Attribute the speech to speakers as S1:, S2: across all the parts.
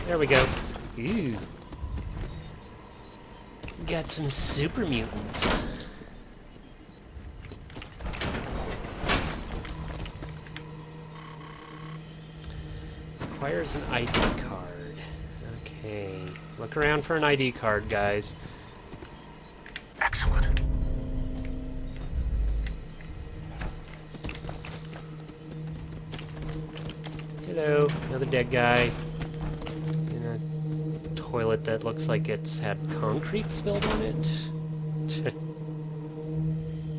S1: There we go. Ooh. Got some super mutants. Requires an ID card. Okay. Look around for an ID card, guys.
S2: Excellent.
S1: Hello, another dead guy. In a toilet that looks like it's had concrete spilled on it.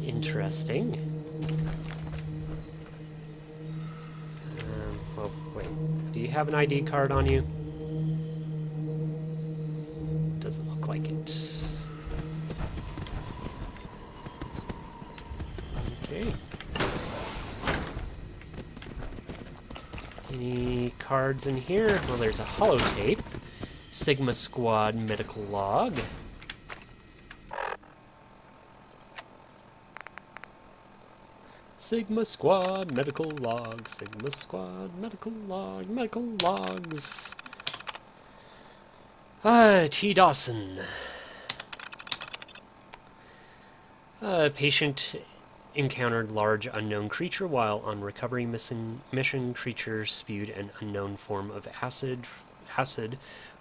S1: Interesting. Oh, wait. Do you have an ID card on you? Doesn't look like it. Okay. Any cards in here? Well, there's a holotape. Sigma Squad medical log. Sigma Squad medical log. Sigma Squad medical log. Medical logs. T. Dawson. Patient encountered large unknown creature while on recovery mission. Creature spewed an unknown form of acid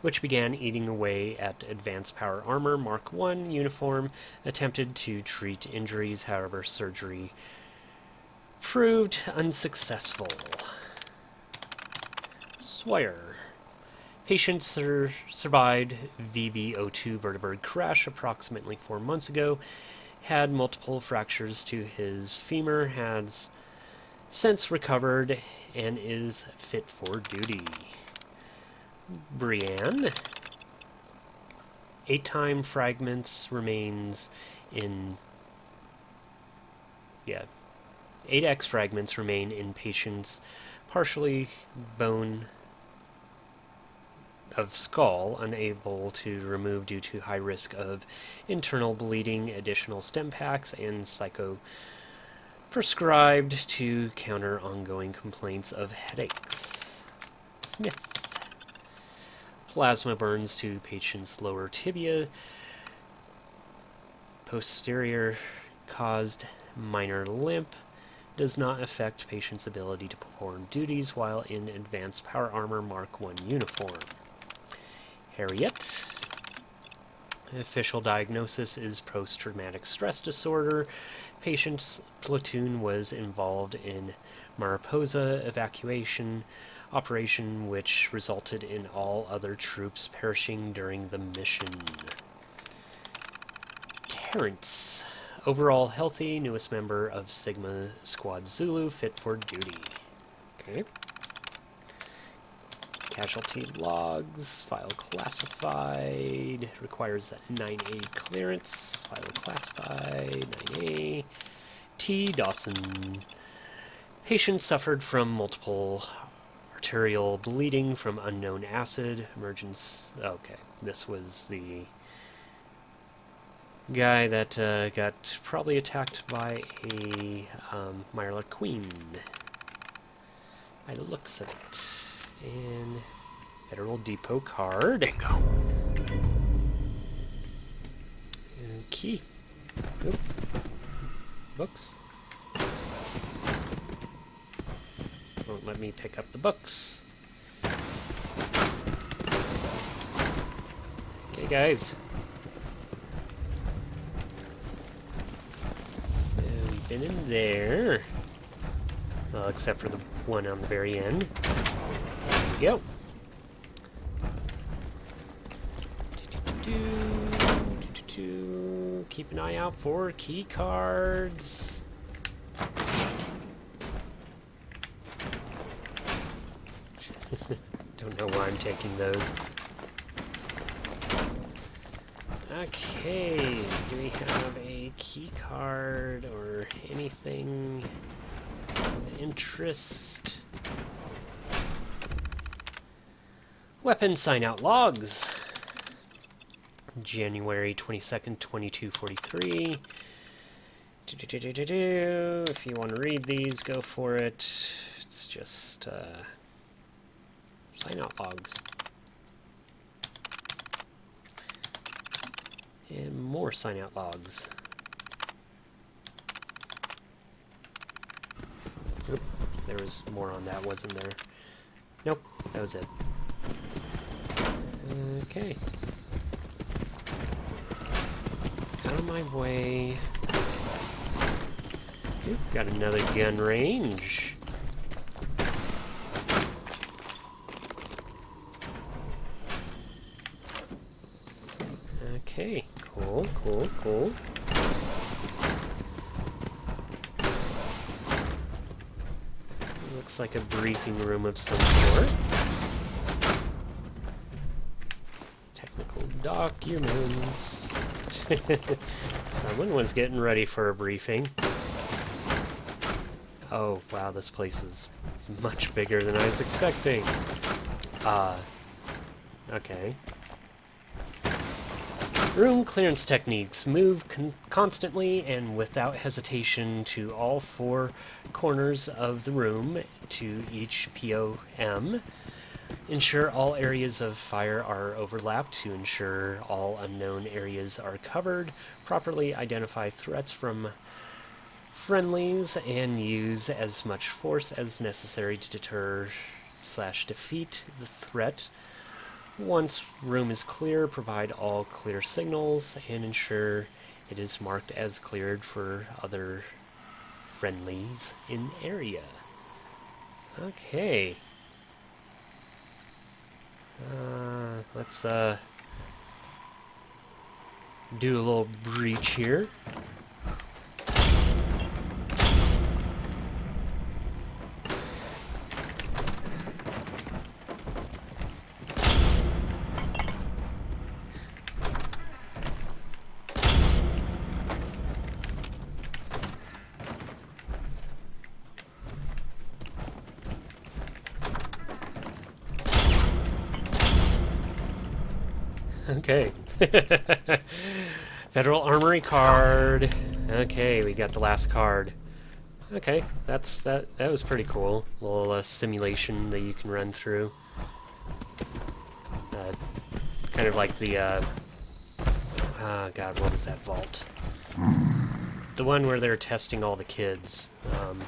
S1: which began eating away at advanced power armor Mark I uniform. Attempted to treat injuries, however surgery proved unsuccessful. Swire. Patient survived VB02 vertebrate crash approximately 4 months ago. Had multiple fractures to his femur, has since recovered, and is fit for duty. Brienne. 8-time fragments remains in... 8x fragments remain in patient's partially bone of skull, unable to remove due to high risk of internal bleeding. Additional stem packs and psycho prescribed to counter ongoing complaints of headaches. Smith. Plasma burns to patient's lower tibia. Posterior caused minor limp. Does not affect patient's ability to perform duties while in advanced power armor Mark I uniform. Harriet. Official diagnosis is post-traumatic stress disorder. Patient's platoon was involved in Mariposa evacuation operation, which resulted in all other troops perishing during the mission. Terrence. Overall healthy, newest member of Sigma Squad Zulu, fit for duty. Okay. Casualty logs, file classified, requires that 9A clearance, file classified, 9A. T. Dawson. Patient suffered from multiple arterial bleeding from unknown acid. Emergence. Okay, this was the guy that got probably attacked by a Myra Queen. By the looks of it. And Federal Depot card.
S2: Bingo.
S1: Key. Oop. Books. Won't let me pick up the books. Okay, guys. So we've been in there. Well, except for the one on the very end. There we go. Keep an eye out for key cards. Don't know why I'm taking those. Okay, do we have a key card or anything of interest? Weapon sign-out logs. January 22nd, 2243. If you want to read these, go for it. It's just sign-out logs. And more sign-out logs. Oop, there was more on that, wasn't there? Nope, that was it. Okay. Out of my way. Oop, got another gun range. Okay, cool, cool, cool. Looks like a briefing room of some sort. Technical documents. Someone was getting ready for a briefing. Oh, wow, this place is much bigger than I was expecting. Okay. Room clearance techniques. Move constantly and without hesitation to all four corners of the room to each POM. Ensure all areas of fire are overlapped to ensure all unknown areas are covered. Properly identify threats from friendlies and use as much force as necessary to deter/defeat the threat. Once room is clear, provide all clear signals and ensure it is marked as cleared for other friendlies in area. Okay. Let's do a little breach here. Okay. Federal Armory card. Okay, we got the last card. Okay, that was pretty cool. A little simulation that you can run through. Kind of like the God, what was that vault? The one where they're testing all the kids, and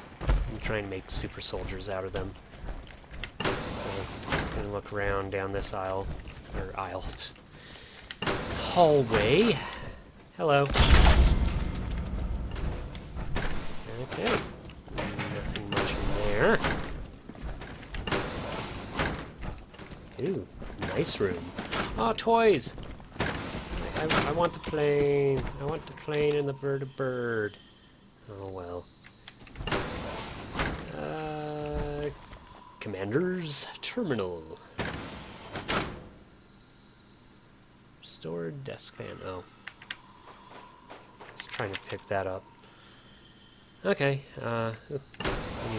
S1: trying to make super soldiers out of them. So, gonna look around down this aisle, or aisle. Hallway. Hello. Okay. Nothing much in there. Ooh, nice room. Oh, toys! I want the plane. I want the plane and the bird. Oh, well. Commander's Terminal. Stored desk fan. Oh. Just trying to pick that up. Okay, mini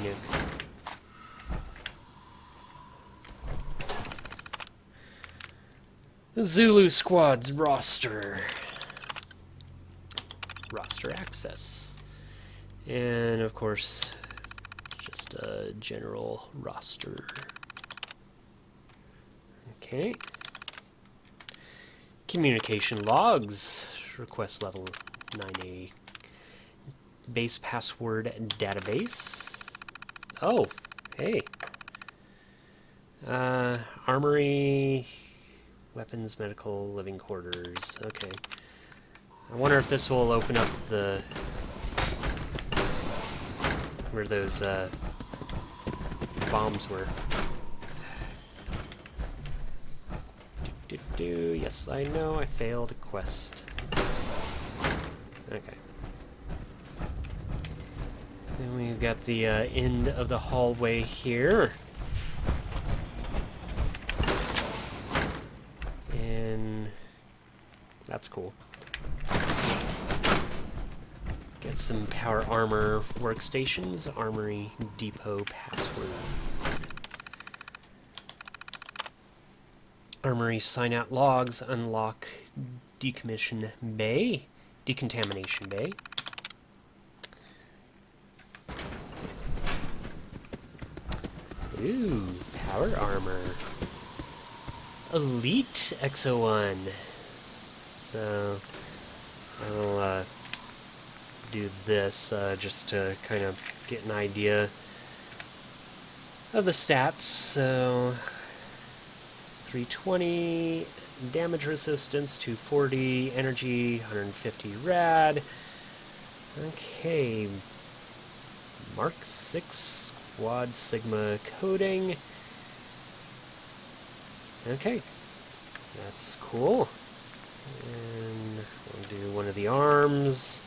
S1: nuke. Zulu Squad's roster. Roster access. And, of course, just a general roster. Okay. Communication logs. Request level 9A. Base password database. Oh, hey. Armory, weapons, medical, living quarters. Okay. I wonder if this will open up the where those bombs were. Yes, I know I failed a quest. Okay. Then we've got the end of the hallway here. And that's cool. Get some power armor workstations, armory depot password. Armory sign out logs, unlock decontamination bay. Ooh, power armor. Elite XO1. So, I'll do this just to kind of get an idea of the stats. So 320 damage resistance, 240 energy, 150 rad. Okay, Mark 6 Quad Sigma coding. Okay, that's cool. And we'll do one of the arms.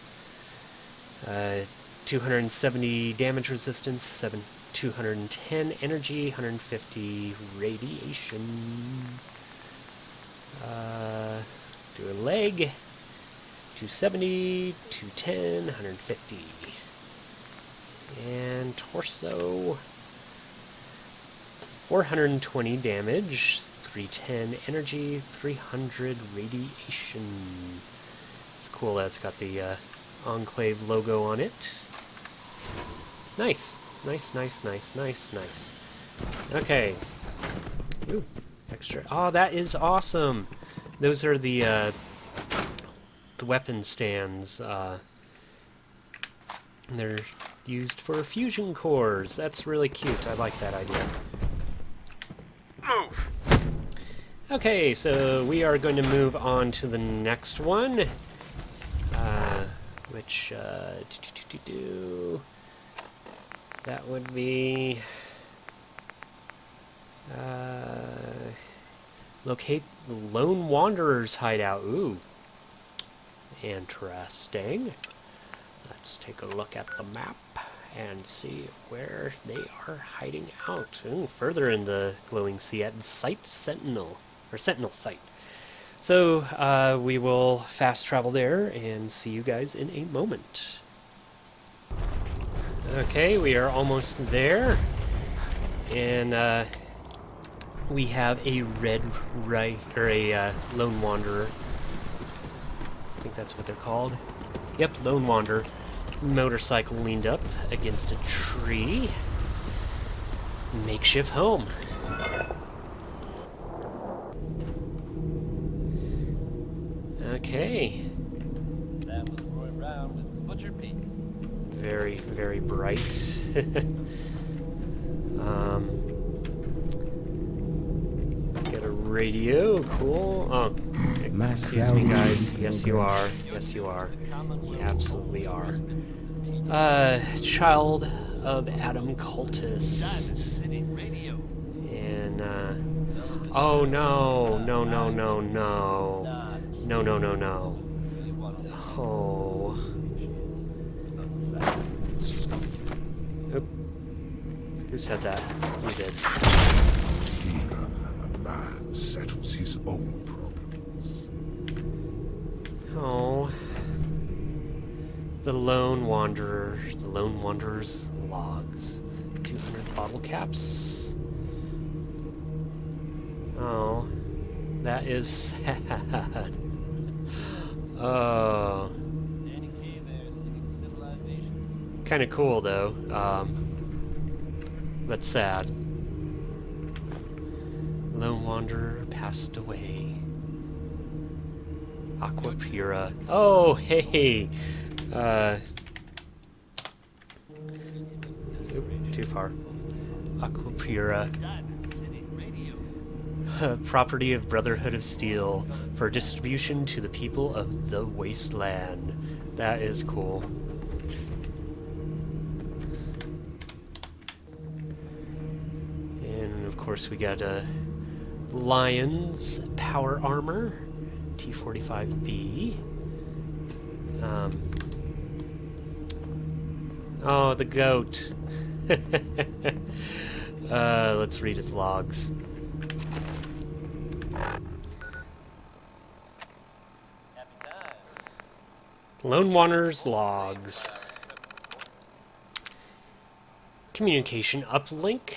S1: 270 damage resistance, 210 energy, 150 radiation. Do a leg. 270, 210, 150. And torso. 420 damage, 310 energy, 300 radiation. It's cool that it's got the Enclave logo on it. Nice. Nice, nice, nice, nice, nice. Okay. Ooh, extra. Oh, that is awesome. Those are the weapon stands. They're used for fusion cores. That's really cute. I like that idea.
S2: Move.
S1: Okay, so we are going to move on to the next one. Which, that would be, locate the Lone Wanderer's hideout. Ooh, interesting. Let's take a look at the map and see where they are hiding out. Ooh, further in the glowing sea at Site Sentinel, or Sentinel Site. So, we will fast travel there and see you guys in a moment. Okay, we are almost there. And, we have a Lone Wanderer. I think that's what they're called. Yep, Lone Wanderer. Motorcycle leaned up against a tree. Makeshift home. Okay.
S3: That was Roy Brown with Butcher Pete.
S1: Very, very bright. Get a radio. Cool. Oh, excuse me, guys. Yes, you are. Yes, you are. You absolutely are. Child of Adam cultist. And, oh no. No, no, no, no. No, no, no, no. Oh. Oop. Who said that? You did.
S4: Here, a man settles his own problems.
S1: Oh. The Lone Wanderer. The Lone Wanderer's logs. 200 bottle caps. Oh. That is sad. Oh. Kind of cool, though. But sad. Lone Wanderer passed away. Aqua Pura. Oh, hey! Oop, too far. Aqua Pura. Property of Brotherhood of Steel for distribution to the people of the Wasteland. That is cool. And of course we got Lion's Power Armor, T45B. Oh, the goat. Let's read its logs. Lone Wanderer's logs. Communication uplink.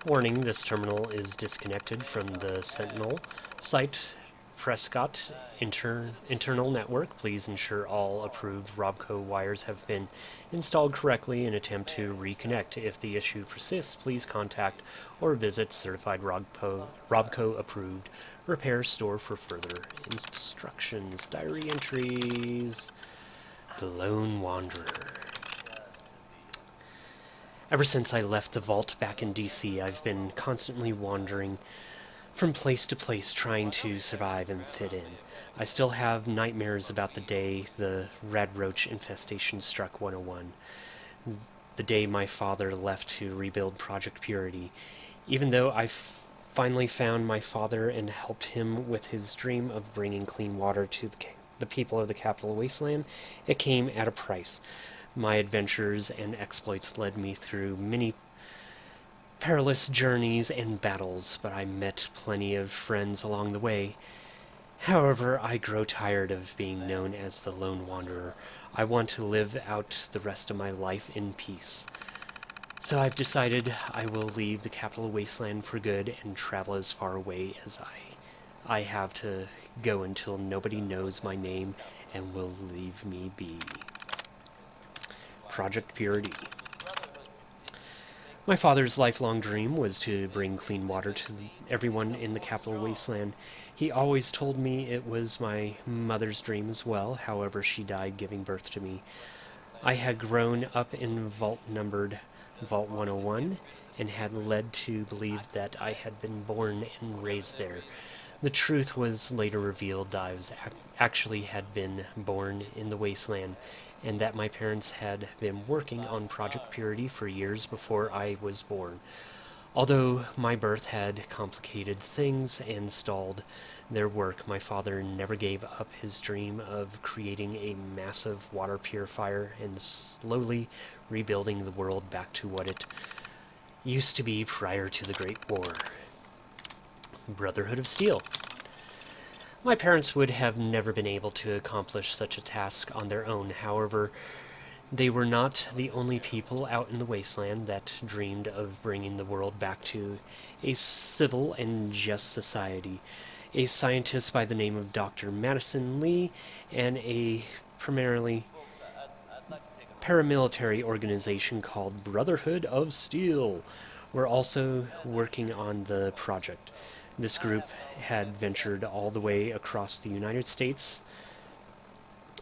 S1: Warning, this terminal is disconnected from the Sentinel site Prescott internal network. Please ensure all approved Robco wires have been installed correctly and attempt to reconnect. If the issue persists, please contact or visit certified Robco approved repair store for further instructions. Diary entries. The Lone Wanderer. Ever since I left the vault back in DC, I've been constantly wandering from place to place trying to survive and fit in. I still have nightmares about the day the red roach infestation struck 101. The day my father left to rebuild Project Purity. Even though I finally found my father and helped him with his dream of bringing clean water to the people of the Capital Wasteland, it came at a price. My adventures and exploits led me through many perilous journeys and battles, but I met plenty of friends along the way. However, I grow tired of being known as the Lone Wanderer. I want to live out the rest of my life in peace. So I've decided I will leave the Capital Wasteland for good and travel as far away as I have to go until nobody knows my name and will leave me be. Project Purity. My father's lifelong dream was to bring clean water to everyone in the Capital Wasteland. He always told me it was my mother's dream as well, however she died giving birth to me. I had grown up in vault-numbered Vault 101 and had led to believe that I had been born and raised there. The truth was later revealed that I was actually had been born in the wasteland, and that my parents had been working on Project Purity for years before I was born. Although my birth had complicated things and stalled their work, my father never gave up his dream of creating a massive water purifier and slowly rebuilding the world back to what it used to be prior to the Great War. Brotherhood of Steel. My parents would have never been able to accomplish such a task on their own. However, they were not the only people out in the wasteland that dreamed of bringing the world back to a civil and just society. A scientist by the name of Dr. Madison Lee and a paramilitary organization called Brotherhood of Steel were also working on the project. This group had ventured all the way across the United States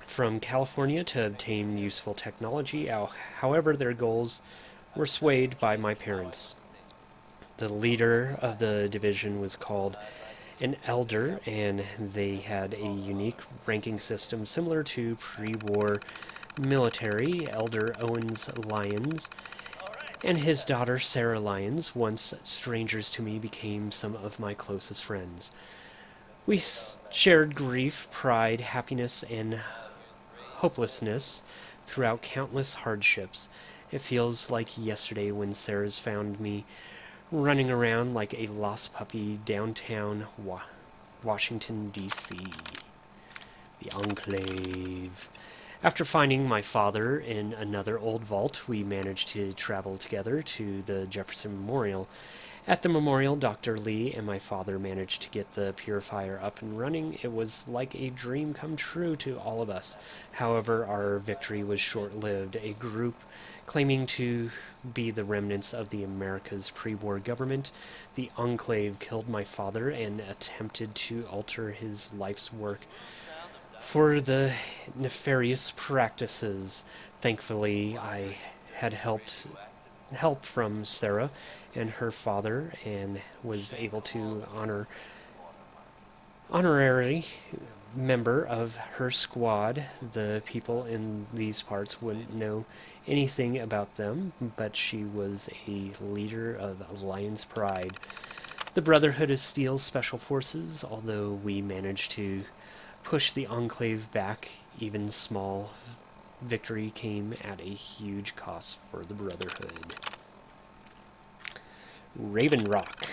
S1: from California to obtain useful technology. However, their goals were swayed by my parents. The leader of the division was called an elder, and they had a unique ranking system similar to pre-war military. Elder Owens Lyons and his daughter Sarah Lyons, once strangers to me, became some of my closest friends. We shared grief, pride, happiness, and hopelessness throughout countless hardships. It feels like yesterday when Sarah's found me running around like a lost puppy downtown Washington, D.C. The Enclave. After finding my father in another old vault, we managed to travel together to the Jefferson Memorial. At the memorial, Dr. Lee and my father managed to get the purifier up and running. It was like a dream come true to all of us. However, our victory was short-lived. A group claiming to be the remnants of the America's pre-war government, the Enclave, killed my father and attempted to alter his life's work for the nefarious practices. Thankfully, I had help from Sarah and her father and was able to honorary member of her squad. The people in these parts wouldn't know anything about them, but she was a leader of Alliance Pride. The Brotherhood of Steel Special Forces, although we managed to push the Enclave back, even small victory came at a huge cost for the Brotherhood. Raven Rock.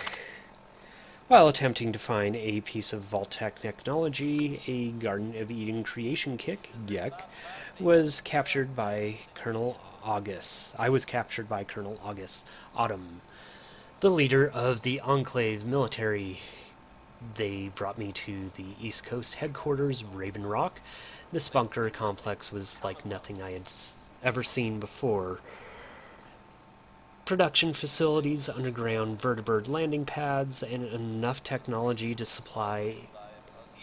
S1: While attempting to find a piece of Vault-Tec technology, a Garden of Eden creation kit, was captured by Colonel August. I was captured by Colonel August Autumn, the leader of the Enclave military they brought me to the East Coast headquarters, Raven Rock. This bunker complex was like nothing I had ever seen before. Production facilities, underground vertibird landing pads, and enough technology to supply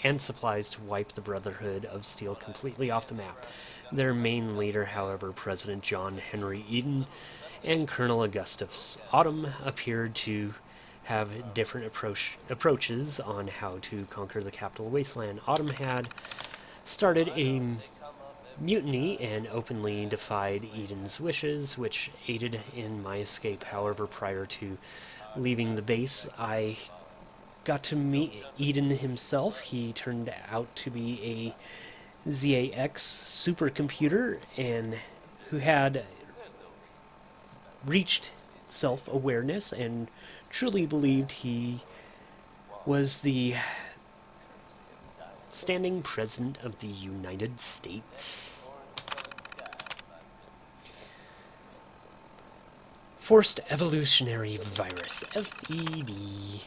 S1: and supplies to wipe the Brotherhood of Steel completely off the map. Their main leader, however, President John Henry Eden and Colonel Augustus Autumn, appeared to have different approaches on how to conquer the capital wasteland. Autumn had started a mutiny and openly defied Eden's wishes, which aided in my escape. However, prior to leaving the base, I got to meet Eden himself. He turned out to be a ZAX supercomputer and who had reached self-awareness and truly believed he was the standing president of the United States. Forced Evolutionary Virus, FEV.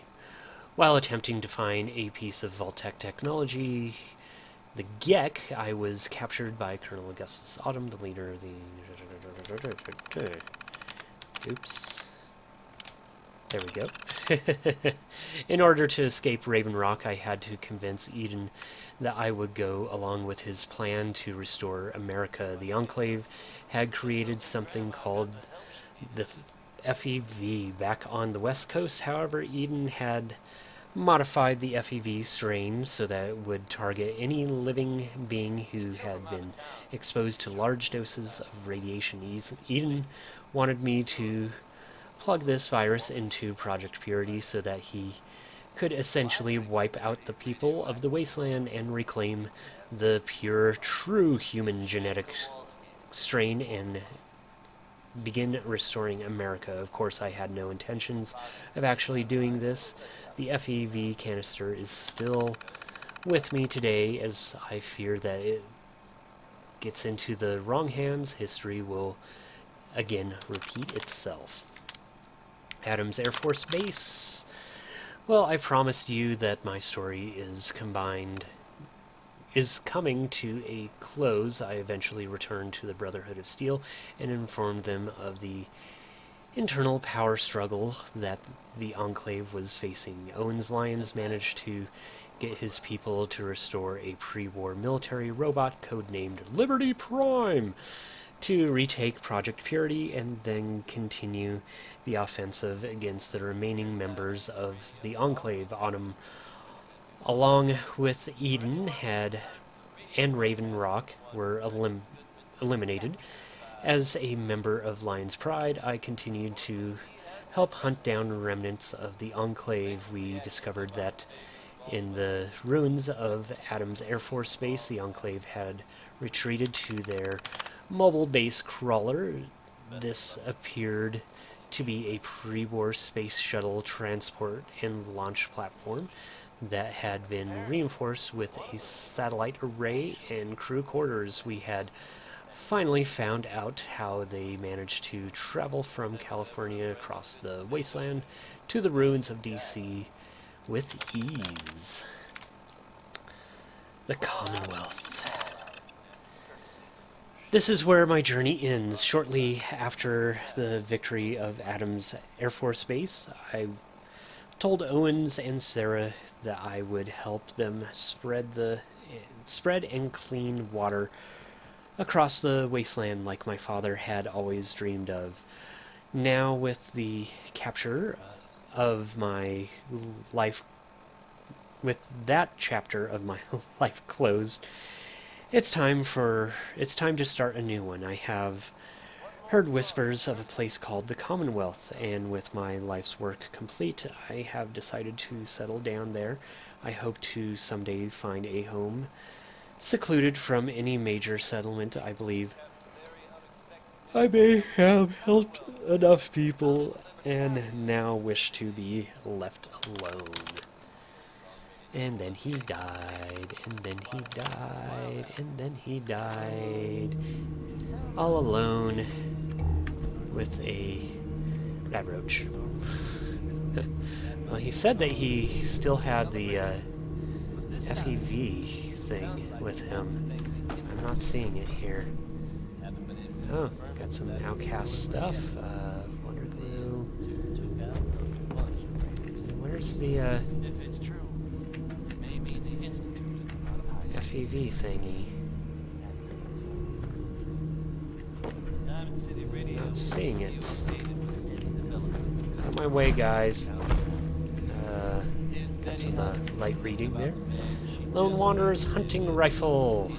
S1: While attempting to find a piece of Vault-Tec technology, the GEC, I was captured by Colonel Augustus Autumn, the leader of the... Oops. There we go. In order to escape Raven Rock, I had to convince Eden that I would go along with his plan to restore America. The Enclave had created something called the FEV back on the West Coast. However, Eden had modified the FEV strain so that it would target any living being who had been exposed to large doses of radiation. Eden wanted me to plug this virus into Project Purity so that he could essentially wipe out the people of the wasteland and reclaim the pure, true human genetic strain and begin restoring America. Of course, I had no intentions of actually doing this. The FEV canister is still with me today, as I fear that it gets into the wrong hands. History will again repeat itself. Adams Air Force Base. Well, I promised you that my story is coming to a close. I eventually returned to the Brotherhood of Steel and informed them of the internal power struggle that the Enclave was facing. Owens Lyons managed to get his people to restore a pre-war military robot codenamed Liberty Prime to retake Project Purity and then continue the offensive against the remaining members of the Enclave. Autumn, along with Eden, and Raven Rock were eliminated. As a member of Lion's Pride, I continued to help hunt down remnants of the Enclave. We discovered that in the ruins of Adams Air Force Base, the Enclave had retreated to their mobile base crawler. This appeared to be a pre-war space shuttle transport and launch platform that had been reinforced with a satellite array and crew quarters. We had finally found out how they managed to travel from California across the wasteland to the ruins of DC with ease. The Commonwealth. This is where my journey ends. Shortly after the victory of Adams Air Force Base, I told Owens and Sarah that I would help them spread and clean water across the wasteland like my father had always dreamed of. Now, with the capture of my life, with that chapter of my life closed, it's time to start a new one. I have heard whispers of a place called the Commonwealth, and with my life's work complete, I have decided to settle down there. I hope to someday find a home secluded from any major settlement. I believe I may have helped enough people and now wish to be left alone. And then he died, and then he died, and then he died. All alone with a rat roach. Well, he said that he still had the FEV thing with him. I'm not seeing it here. Oh, got some outcast stuff. Wonder glue. Where's the
S3: If it's true, maybe the Institute's come out of hiding.
S1: FEV thingy?
S3: Diamond City Radio.
S1: Not seeing it.
S3: Updated with any developments.
S1: Out of my way, guys. Got some light reading there. Lone Wanderer's hunting rifle.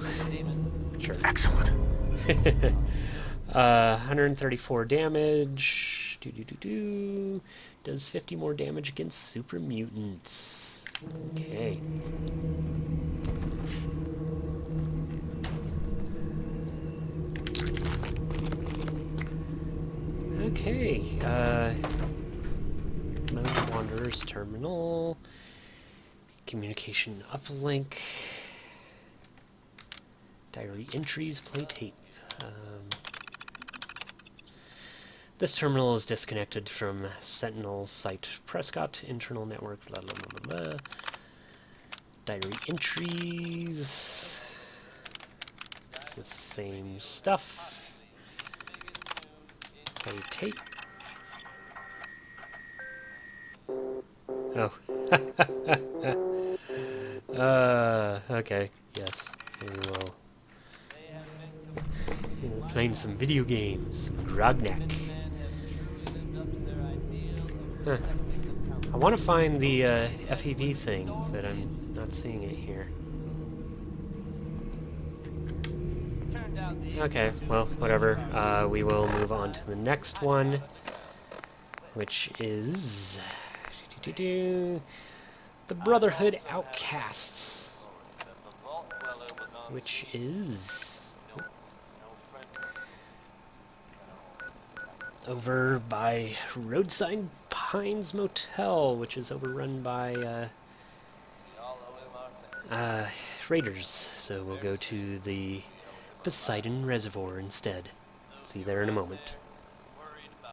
S1: Sure.
S4: Excellent.
S1: 134 damage. Do. Does 50 more damage against super mutants. Okay. Okay. Lone Wanderer's terminal. Communication uplink. Diary entries, play tape. This terminal is disconnected from Sentinel site Prescott internal network. Blah blah blah blah blah. Diary entries. It's the same stuff. Play tape. Oh. Okay. Yes. We will. We're playing some video games. Grognak. Huh. I want to find the FEV thing, but I'm not seeing it here. Okay, well, whatever. We will move on to the next one, which is the Brotherhood Outcasts, which is over by Roadside Pines Motel, which is overrun by raiders. So we'll go to the Poseidon Reservoir instead. See you there in a moment.